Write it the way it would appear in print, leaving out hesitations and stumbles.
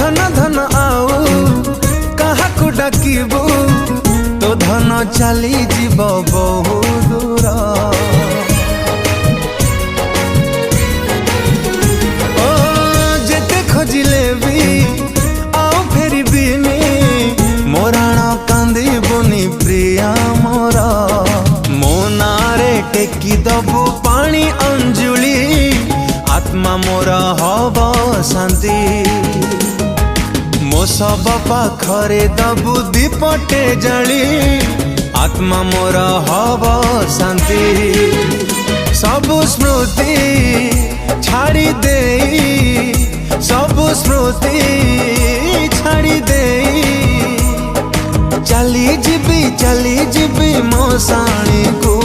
धन धन आउ कहा को डाकिबू तो धन चली जीव बहु दूर। ओ जेते खोजिले भी आओ फेरी बिनी मोराण कांदिबुनी प्रिया मोर। मो नारे टेकी दबु पानी अंजुली आत्मा मोर हब शांति। मो सब पाखरे दबु दीपटे जली आत्मा मोर हब शांति। सबु स्मृति छाड़ी दे सबु स्मृति छाड़ी दे चली जीवी मो साणी को।